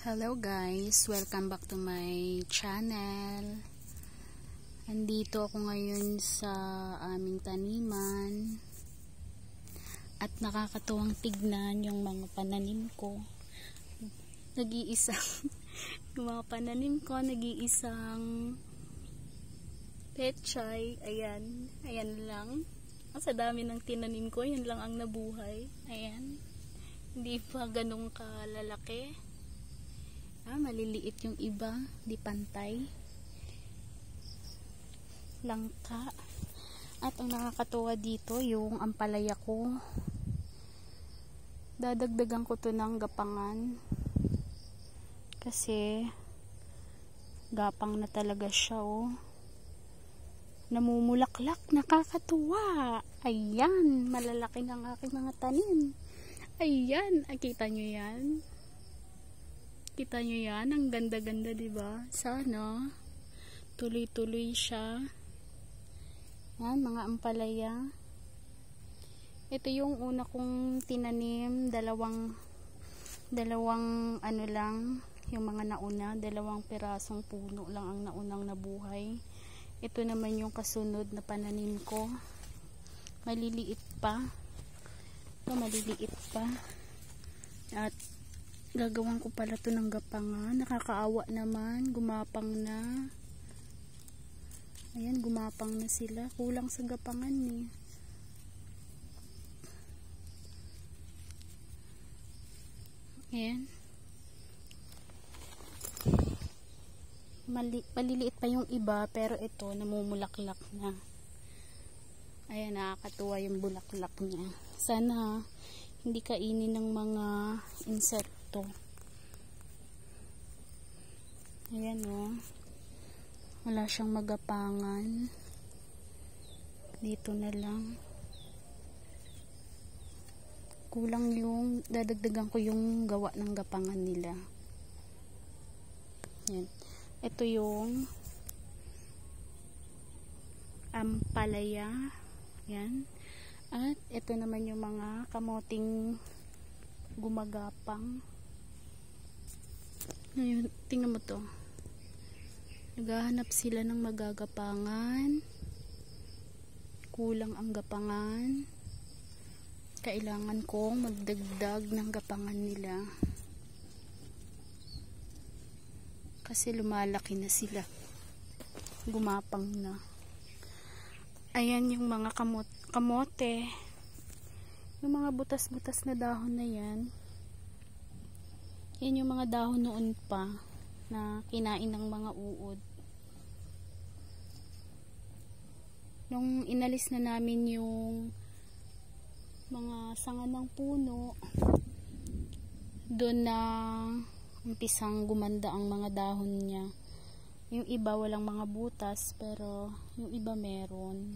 Hello guys, welcome back to my channel. Andito ako ngayon sa aming taniman at nakakatuwang tignan yung mga pananim ko. Nag-iisang yung mga pananim ko, nag-iisang pechay. Ayan lang. Sa dami ng tinanim ko, yan lang ang nabuhay. Ayan, hindi pa ganun kalalaki. Maliliit yung iba, di pantay, langka. At ang nakakatuwa dito, yung ampalaya ko, dadagdagan ko to ng gapangan kasi gapang na talaga siya. Namumulaklak, nakakatuwa. Ayan, malalaki ng aking mga tanim. Ayan, kita nyo yan? Kita nyo yan? Ang ganda-ganda, diba? Sana tuloy-tuloy siya. Yan, mga ampalaya. Ito yung una kong tinanim. Dalawang ano lang, yung mga nauna. 2 pirasong puno lang ang naunang nabuhay. Ito naman yung kasunod na pananim ko. Maliliit pa. Ito, maliliit pa. At gagawin ko pala to ng gapangan. Nakakaawa naman, gumapang na. Ayan, gumapang na sila. Kulang sa gapangan eh. Ayan, maliliit pa yung iba, pero ito namumulaklak na. Ayan, nakakatuwa yung bulaklak niya. Sana hindi kainin ng mga insekto. Ayan wala siyang magapangan. Dito na lang. Kulang yung dadagdagan ko yung gawa ng gapangan nila. Ayan. Ito yung ampalaya. Ayan. At ito naman yung mga kamoting gumagapang. Ngayon, tingnan mo to. Naghahanap sila ng magagapangan. Kulang ang gapangan. Kailangan kong magdagdag ng gapangan nila. Kasi lumalaki na sila. Gumapang na. Ayan yung mga kamote. Yung mga butas-butas na dahon na yan. Yan yung mga dahon noon pa na kinain ng mga uod. Nung inalis na namin yung mga sanga ng puno, doon na umpisang gumanda ang mga dahon niya. Yung iba walang mga butas, pero yung iba meron.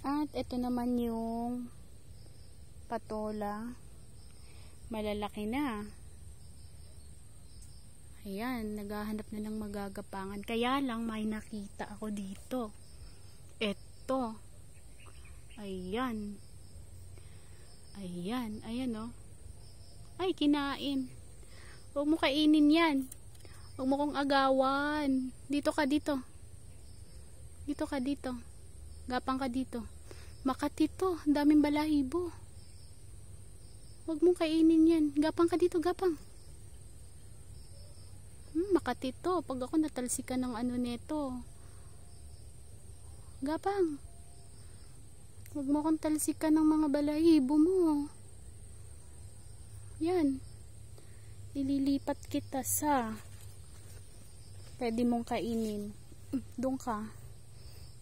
At ito naman yung patola. Malalaki na. Ayan, naghahanap na ng magagapangan. Kaya lang may nakita ako dito. Ito. Ayan. Ayan Ay, kinain. Huwag mo kainin yan. Huwag mo kong agawan. Dito ka dito. Dito ka dito. Gapang ka dito. Makati to. Daming balahibo. Huwag mong kainin yan. Gapang ka dito, gapang. Makati to. Pag ako natalsikan ng ano neto. Gapang. Huwag mo kong talsikan ng mga balahibo mo. Yan. Ililipat kita sa pwede mong kainin. Doon ka.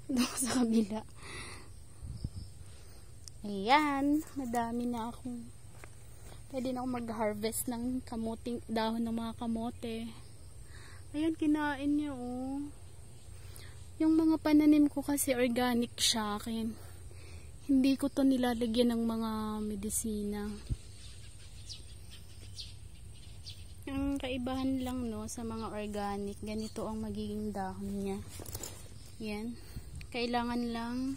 Doon sa kabila. Ayan. Madami na akong pwede na akong mag-harvest ng kamuting dahon ng mga kamote. Ayan, kinain niya Yung mga pananim ko kasi organic siya, kaya hindi ko to nilalagyan ng mga medisina. Ang kaibahan lang sa mga organic, ganito ang magiging dahon niya. Yan. Kailangan lang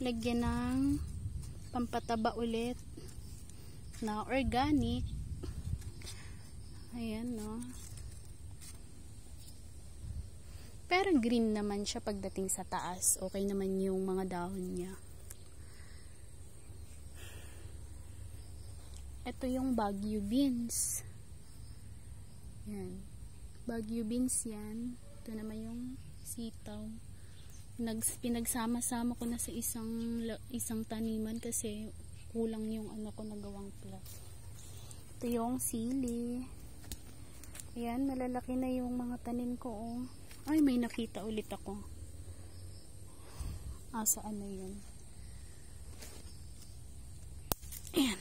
lagyan ng pampataba ulit na organic Ayan, no. Pero green naman siya pagdating sa taas. Okay naman yung mga dahon niya. Ito yung Baguio beans. Yan. Baguio beans yan. Ito naman yung sitaw. Pinagsama-sama ko na sa isang taniman kasi kulang yung ano ko nagawang plat. Ito yung sili. Ayan, malalaki na yung mga tanim ko, oh. Ay, may nakita ulit ako. Saan na yun? Ayan.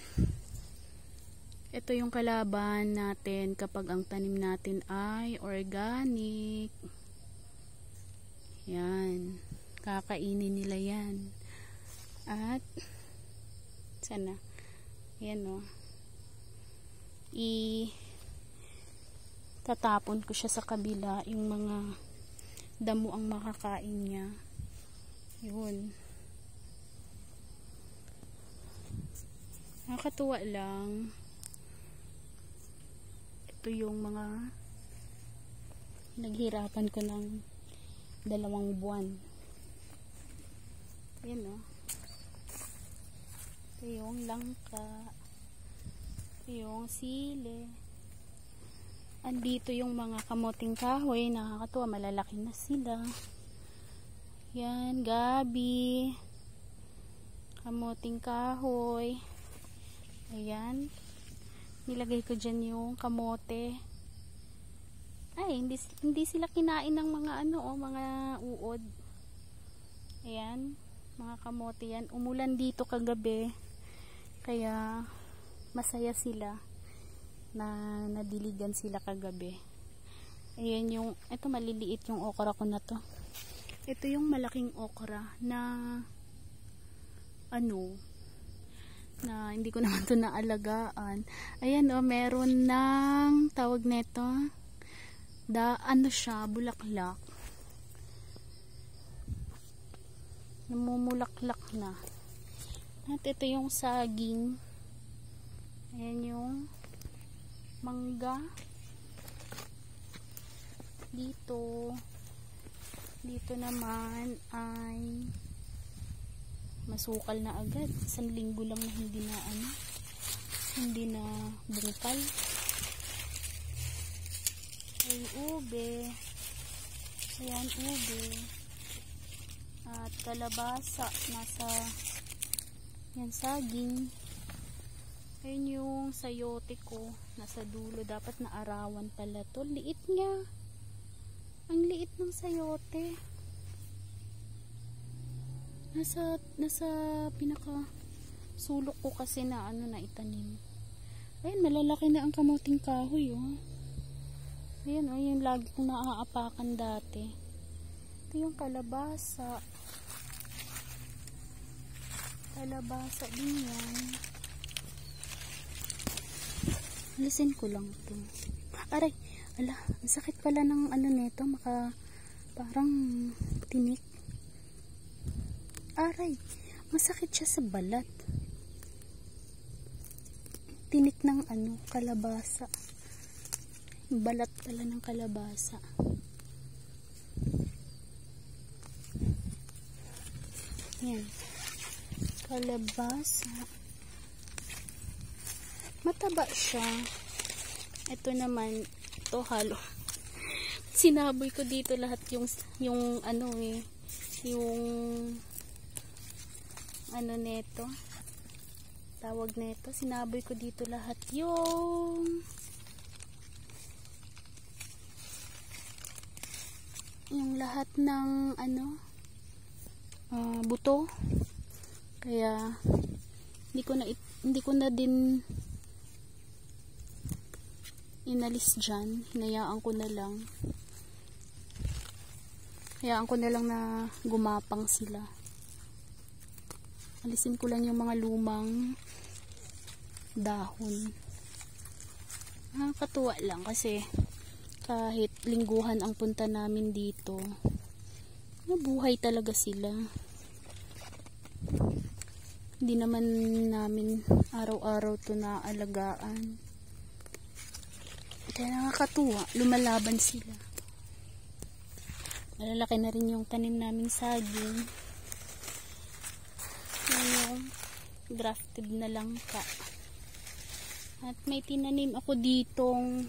Ito yung kalaban natin kapag ang tanim natin ay organic. Yan. Kakainin nila yan. At, sana? Yan, oh. Tatapon ko siya sa kabila yung mga damo ang makakain niya. Yun. Nakakatuwa lang. Ito yung mga naghirapan ko ng 2 buwan. Yan, oh. Ito yung langka. Ito yung sili. Andito yung mga kamoting kahoy. Nakakatuwa, malalaki na sila. Yan, gabi. Kamoting kahoy. Ayan. Nilagay ko dyan yung kamote. Ay, hindi sila kinain ng mga mga uod. Ayan, mga kamote yan. Umulan dito kagabi. Kaya, masaya sila na nadiligan sila kagabi. Ayan yung, ito maliliit yung okra ko na to. Ito yung malaking okra na na hindi ko naman to naalagaan. Ayan, oh, meron ng tawag neto siya, bulaklak. Namumulaklak na. At ito yung saging. Ayan yung mangga. Dito naman ay masukal na agad. 1 linggo lang na hindi na bungkal. Ay ube. Ayan, ube. At kalabasa. Nasa yan, saging. Ayan yung sayote ko. Nasa dulo. Dapat naarawan pala to. Liit niya. Ang liit ng sayote. Nasa pinaka sulok ko kasi na na itanim. Ayan, malalaki na ang kamuting kahoy, oh. Ayan, oh, yung lagi kong naaapakan dati. Ito yung kalabasa. Kalabasa din yan. Alisin ko lang to. Aray, ala, ang sakit pala ng neto, parang tinik. Aray, masakit siya sa balat. Tinik ng kalabasa. Balat pala ng kalabasa. Yan. Kalabasa. Mataba siya. Ito naman, ito halo. Sinaboy ko dito lahat yung neto. Tawag neto. Sinaboy ko dito lahat yung lahat ng buto. Kaya hindi ko na din inalis dyan. Hinayaan ko na lang. Hayaan ko na lang na gumapang sila. Alisin ko lang yung mga lumang dahon. Nakakatuwa lang kasi kahit lingguhan ang punta namin dito, nabuhay talaga sila. Hindi naman namin araw-araw to naalagaan. Kaya nakakatuwa, lumalaban sila. Malalaki na rin yung tanim naming saging. Yung grafted na langka. At may tinanim ako ditong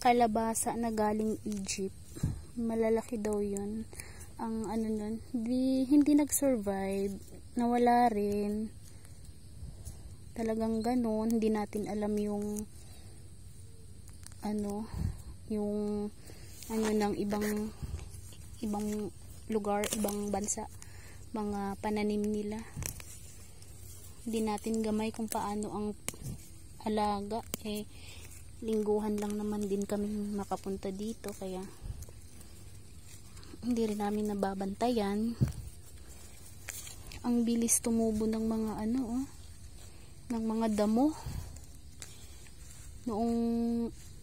kalabasa na galing Egypt. Malalaki daw yun. Ang nun, hindi nag-survive, nawala rin. Talagang ganun, hindi natin alam yung ng ibang lugar, ibang bansa, mga pananim nila. Hindi natin gamay kung paano ang alaga. Lingguhan lang naman din kami makapunta dito, kaya hindi rin namin nababantayan. Ang bilis tumubo ng mga ng mga damo. Noong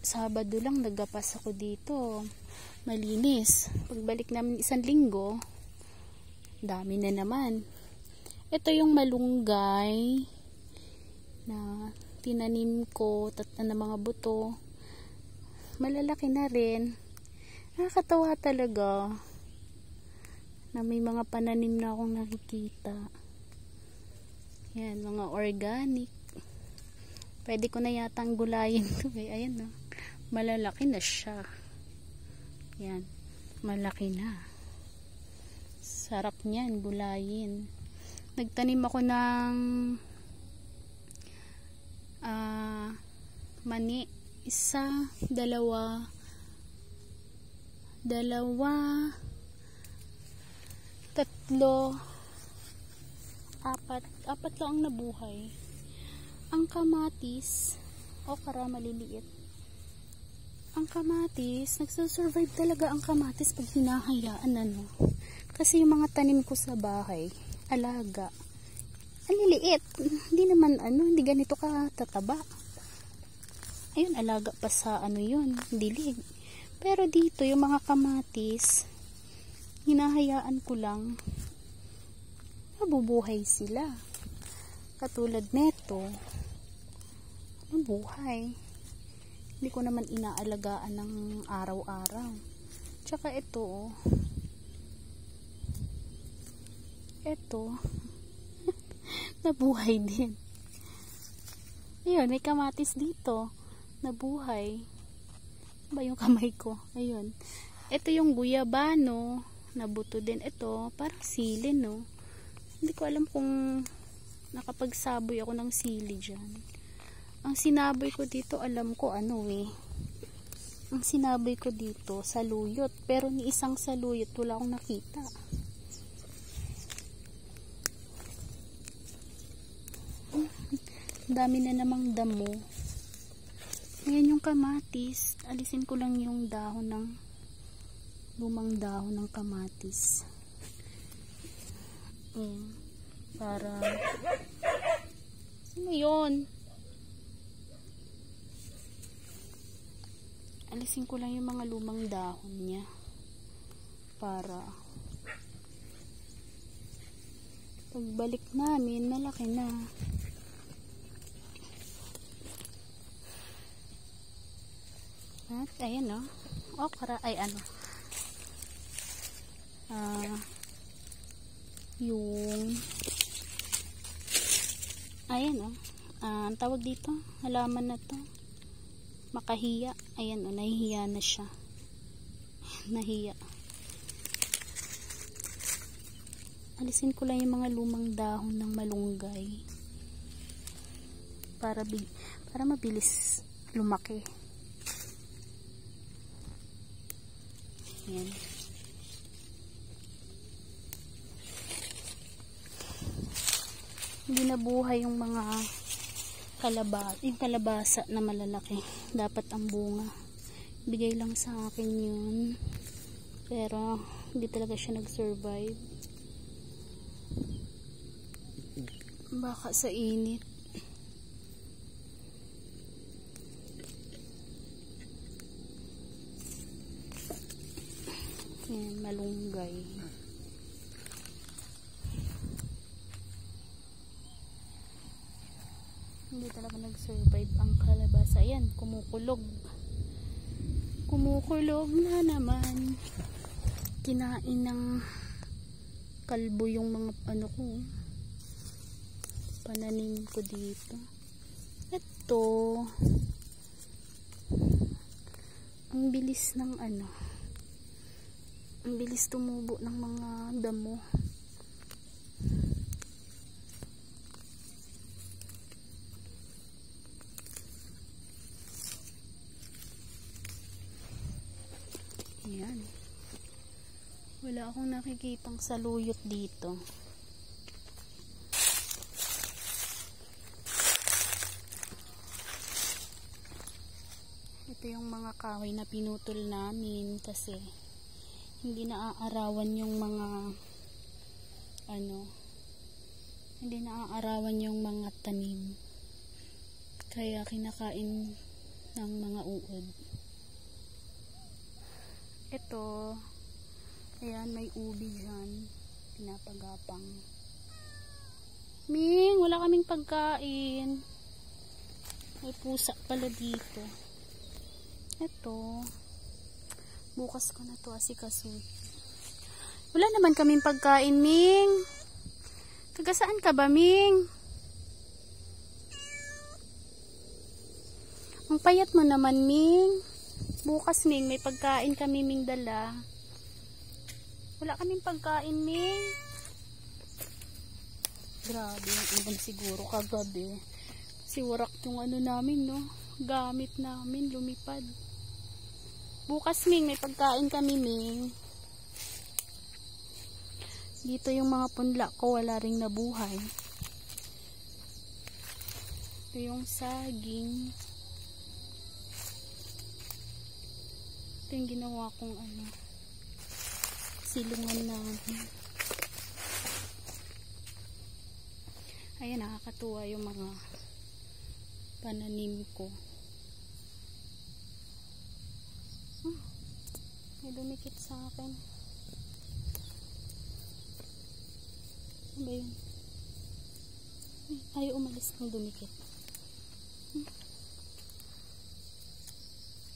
Sabado lang nagapas ako dito, malinis. Pagbalik namin isang linggo, dami na naman. Ito yung malunggay na tinanim ko, na mga buto. Malalaki na rin. Nakakatawa talaga na may mga pananim na akong nakikita. Yan, mga organic. Pwede ko na yatang gulayin to. Ayan, no? Malalaki na siya. Yan, malaki na. Sarap niyan, gulayin. Nagtanim ako ng mani. Isa, dalawa, tatlo, apat lang ang nabuhay. Ang kamatis, okra maliliit. Ang kamatis, nagsusurvive talaga ang kamatis pag hinahayaan Kasi yung mga tanim ko sa bahay, alaga. Ang liliit, hindi naman hindi ganito katataba. Ayun, alaga pa sa yun, dilig. Pero dito, yung mga kamatis, hinahayaan ko lang, nabubuhay sila. Katulad neto, nabuhay. Hindi ko naman inaalagaan ng araw-araw. Tsaka ito, nabuhay din. Ayun, may kamatis dito, nabuhay. Ba yung kamay ko? Ayun. Ito yung guyabano, nabuto din ito, parang sili, no? Hindi ko alam kung nakapagsaboy ako ng sili dyan. Ang sinaboy ko dito, alam ko ang sinaboy ko dito, saluyot. Pero ni isang saluyot, wala akong nakita. Dami na namang damo. Ayan yung kamatis. Alisin ko lang yung lumang dahon ng kamatis. Para ano yun? Alisin ko lang yung mga lumang dahon niya para pagbalik namin malaki na. At ayan, no? Okra ay yung ayan, no? Ang tawag dito, halaman na to, makahiya. Ayan, no? Nahihiya na siya. Nahiya. Alisin ko lang yung mga lumang dahon ng malunggay para mabilis lumaki. Ayan. Hindi nabuhay yung mga kalabasa na malalaki. Dapat ang bunga. Bigay lang sa akin yun. Pero hindi talaga siya nag-survive. Baka sa init. Ayan, malunggay. Hindi talaga talaga nag-survive ang kalabasa. Ayan, kumukulog. Kumukulog na naman. Kinain ng kalbo yung mga ano ko. Pananim ko dito. Ito. Ang bilis ng ano. Ang bilis tumubo ng mga damo. Ayan. Wala akong nakikitang saluyot dito. Ito yung mga kahoy na pinutol namin kasi hindi naaarawan yung mga hindi naaarawan yung mga tanim. Kaya kinakain ng mga uod. Ito, ayan, may ubi dyan. Pinapagapang. Ming, wala kaming pagkain. May pusa pala dito. Ito. Bukas ko na to asikaso. Wala naman kaming pagkain, Ming. Taga saan ka ba, Ming? Ang payat mo naman, Ming. Bukas, Ming, may pagkain kami, Ming, dala. Wala kaming pagkain, Ming. Grabe, yung ulan siguro kagabi. Kasi warak yung ano namin, no? Gamit namin, lumipad. Bukas, Ming, may pagkain kami, Ming. Dito yung mga punla ko, wala ring nabuhay. Ito yung saging. Ito yung ginawa kong silungan namin. Ayan, nakakatuwa yung mga pananim ko. May dumikit sa akin. Ano ba yun? Ay, umalis ng dumikit.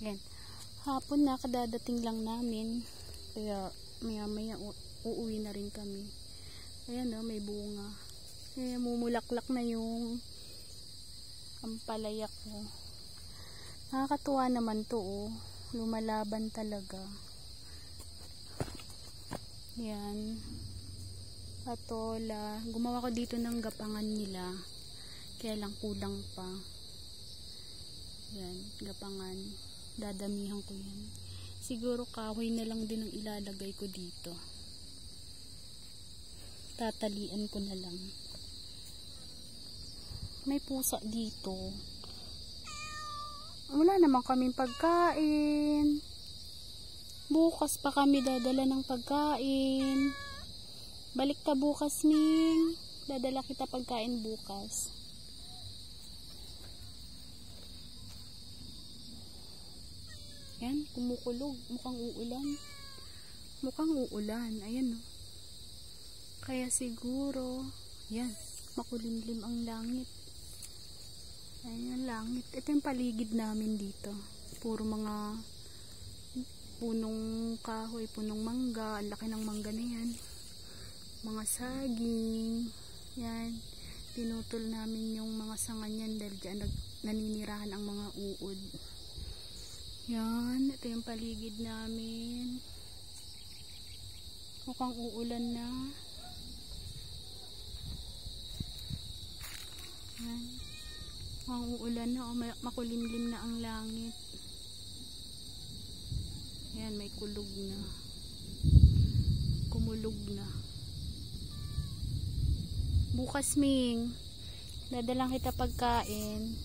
Ayan. Hapon na, kadadating lang namin. Kaya maya uuwi na rin kami. Ayan o, may bunga. Kaya mumulaklak na yung ampalaya ko. Nakakatuwa naman to o. Lumalaban talaga. Yan. Patola. Gumawa ko dito ng gapangan nila. Kaya lang kulang pa. Yan, gapangan. Dadamihan ko yan. Siguro kahoy na lang din ang ilalagay ko dito. Tatalian ko na lang. May pusa dito. Wala naman kaming pagkain. Bukas pa kami dadala ng pagkain. Balik ka bukas, Ming. Dadala kita pagkain bukas. Yan, kumukulog. Mukhang uulan. Mukhang uulan. Ayan, no. Kaya siguro, yan, makulimlim ang langit. Ayan yung langit. Ito yung paligid namin dito. Puro mga punong kahoy, punong mangga. Ang laki ng mangga na yan. Mga saging. Yan. Pinutol namin yung mga sanga niyan dahil dyan naninirahan ang mga uod. Yan, ito yung paligid namin. Mukhang uulan na. Yan. Mukhang uulan na o makulimlim na ang langit. Yan, may kulog na. Kumulog na. Bukas, Ming, dadalang kita pagkain.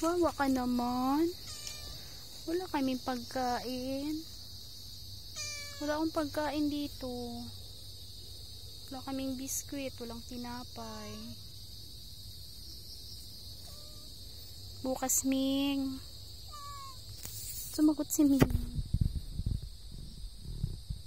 Wawa ka naman. Wala kaming pagkain. Wala akong pagkain dito. Wala kaming biskwit. Walang tinapay. Bukas, Ming. Sumagot si Ming.